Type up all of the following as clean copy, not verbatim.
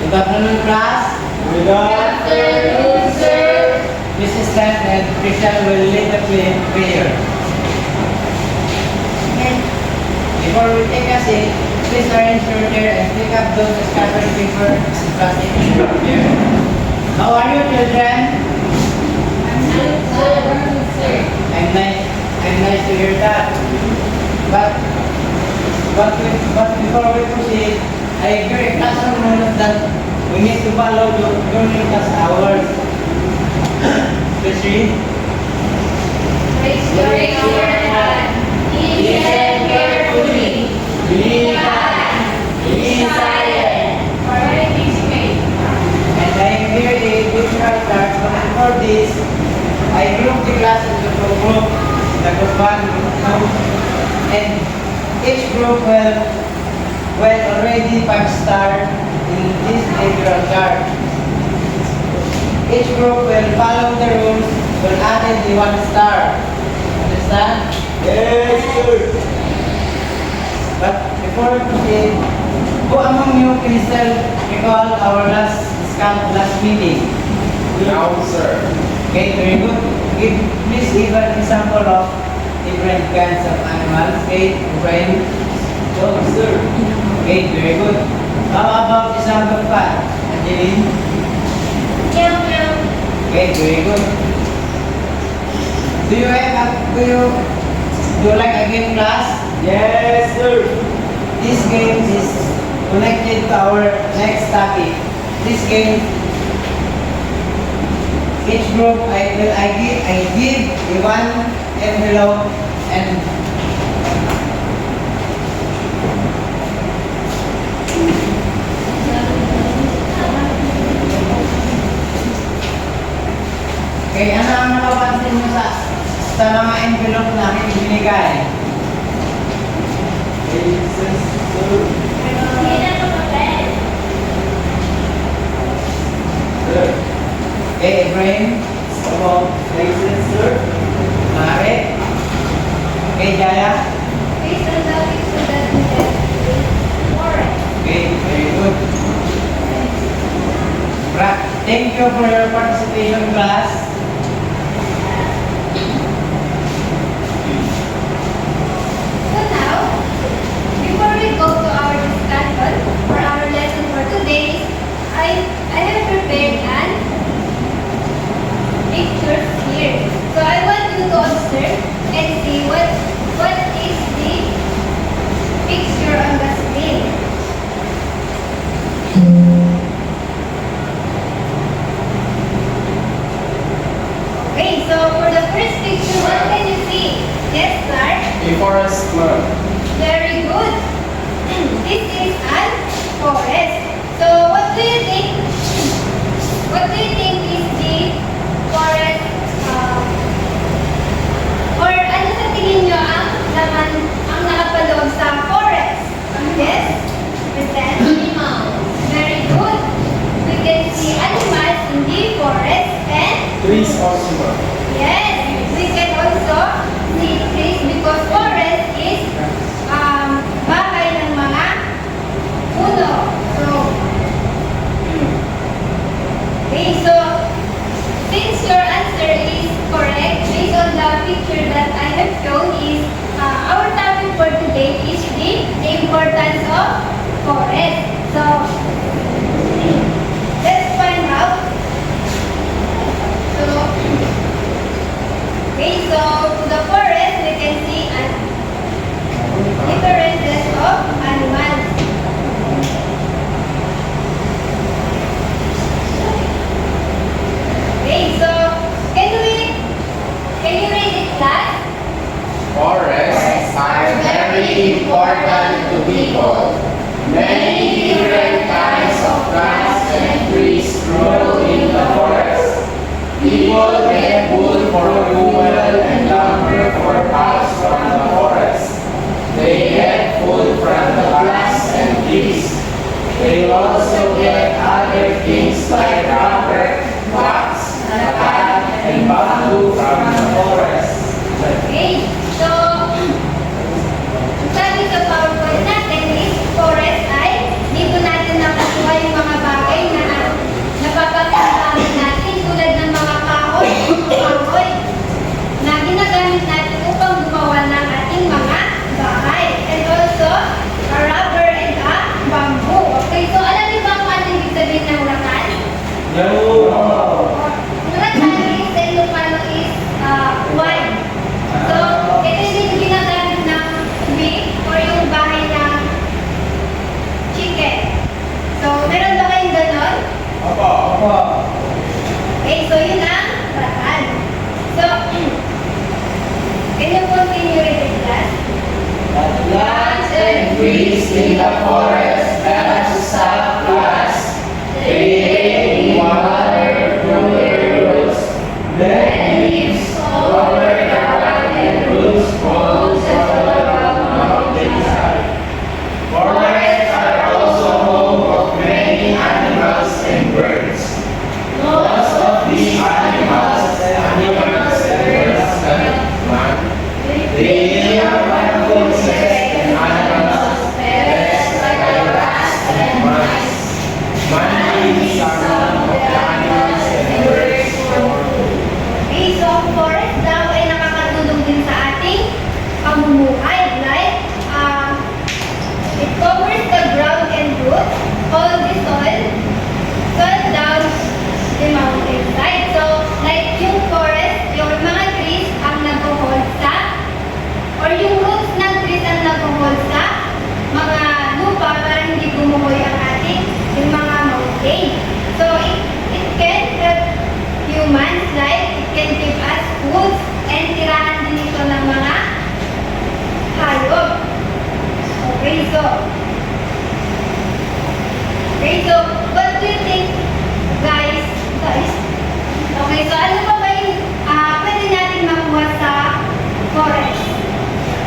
Good afternoon, class. Good afternoon, sir. Mrs. Tan and Christian will lead the prayer. Before we take a seat, please arrange your chair and pick up those scattered paper and plastic in your chair. How are you, children? I'm nice to hear that. But before we proceed, I agree classroom rules that we need to follow during class hours. Please read. Raise your hand. Listen carefully. Be kind. Be silent. Participate. And I am here the digital card, but before this, I grouped the class into two groups, the group 1, group 2, and each group will already 5-star in this digital card. Each group will follow the rules, will add the 1 star. Understand? Yes, sir. But before we proceed, who among you can still recall our last meeting? Now, sir. Okay, very good. Please give an example of different kinds of animals. Okay, Brian. No, sir. Okay, very good. How about the sound of cat? Angeline? Meow meow. Okay, very good. Do you like a game, class? Yes, sir. This game is connected to our next topic. This game, each group I give the 1 envelope and okay, ano ang napapansin nyo sa mga envelope na aking binigay? Yes, sir. Hindi na ito papel. Sir. Okay, Ibrahim, About places, sir. Mare, okay, Jaya, Based on the picture that we have with forest. okay, very good. Thank you for your participation, class. So now, before we go to our discussion for our lesson for today, I have prepared an pictures here. So I want you to observe and see what is the picture on the screen. Okay, so for the first picture, what can you see? Yes, Clark? A forest man. Very good. This is an forest. So what do you think? What do you think is the forest? Or ano sa tingin nyo ang laman, ang nakapaloob sa forest? Yes? Present? Animals. Very good. We can see animals in the forest and Trees also. yes, we can also see trees because forest is bahay ng mga puno. So, okay, so since your answer is correct, based on the picture that I have shown is our topic for today is the importance of forest. So, let's find out. So, okay, so to the forest, we can see differences of animals. Okay, so can you read it, class? Forests are very important to people. Many different kinds of plants and trees grow in the forest. People get wood for fuel and lumber for house from the forest. They get food from the grass and trees. They also get other things like rubber, wax, metal, and bamboo from the forest. Okay, so sabi sa PowerPoint natin is forest ay dito natin nakukuha yung mga bagay Opo. Opo. Okay, so yun ang bataan. So, can you continue with the class? Plants And trees in the forest that sap grass, they drink water through their roots. Then leaves cover the ground and roots grow along the mountainside. Forests are also home of many animals and birds. Most of these animals and birds they live on food and animals, pests like rats and mice. Man eats some of the animals and birds for food. Okay, so ang forest daw ay nakakatulong din sa ating pamumuhay. Like, it covers the ground and roots, all the soil down the mountainside. So, like yung forest, yung mga trees ang nag-hold sa, or yung roots ng trees ang nag-hold sa mga lupa para hindi gumuhoy ang ating yung mga mountain. So, it can help humans, like, it can give us food and tirahan din ito ng mga hayop. Okay, so, what do you think, guys? Okay, so ano pa ba yung pwede natin makuha sa forest?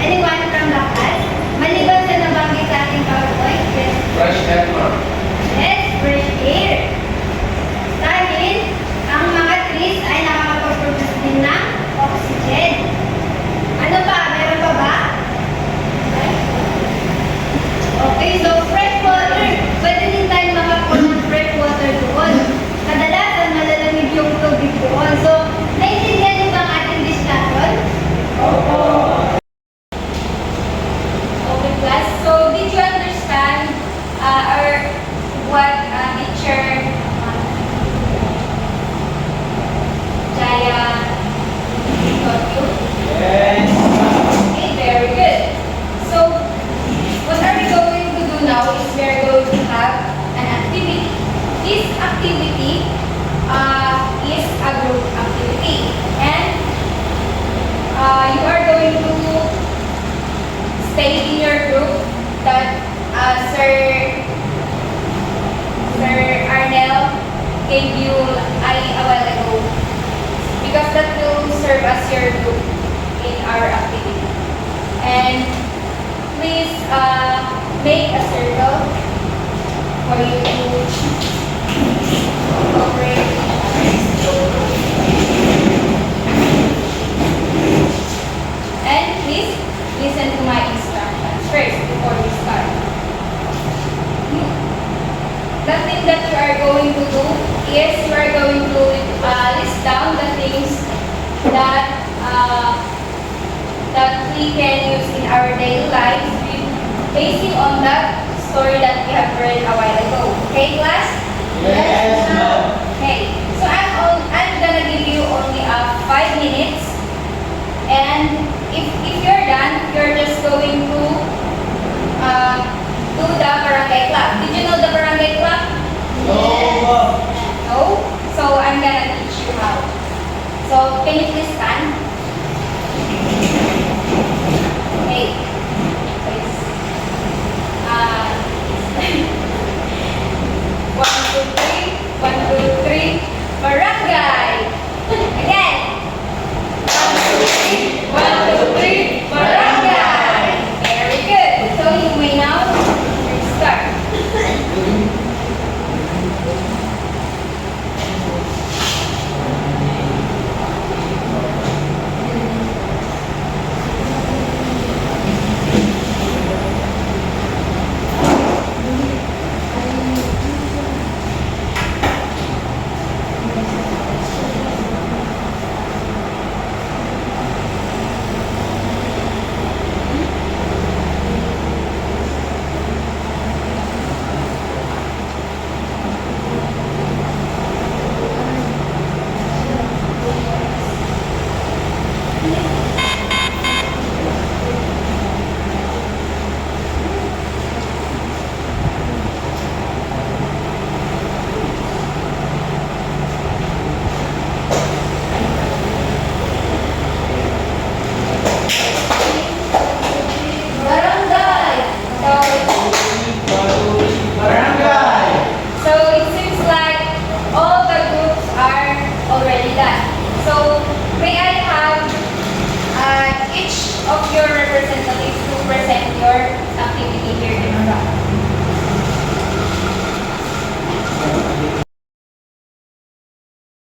Anyone from the class? Maliban sa nabanggit sa ating PowerPoint? Yes. Fresh air, ma'am. Yes, fresh air. Dahil, ang mga trees ay nakakapag-produce din ng oxygen. Ano pa? Meron pa ba? Okay, so fresh water. Pwede din tayo makakuha ng fresh water doon. Kadalasan, malalamig yung tubig doon. So, naiintindihan niyo ba ang ating discussion? Opo. Okay, class. So, did you understand or what teacher Jaya taught you? Yes. Okay, very good. So, what are we going to do now is we are going to have an activity. This activity is a group activity. And you are going to stay in your group that Sir Arnel gave you a while ago. Because that will serve as your group in our activity. And please make a circle for you to operate. And please listen to my instructions first before we start. The thing that you are going to do is you are going to list down the things that we can use in our daily lives basing on that story that we have read a while ago. Okay, class? Yes, ma'am. Okay. So I'm gonna give you only 5 minutes, and if you're done, you're just going to do the barangay clap. Did you know the barangay clap? No, ma'am. No? So I'm gonna teach you how. So can you please stand? Okay. Please. 1, 2, 3. 1, 2, 3. Barangay. Again. 1, 2, 3. Barangay. Very good. So you may now start. your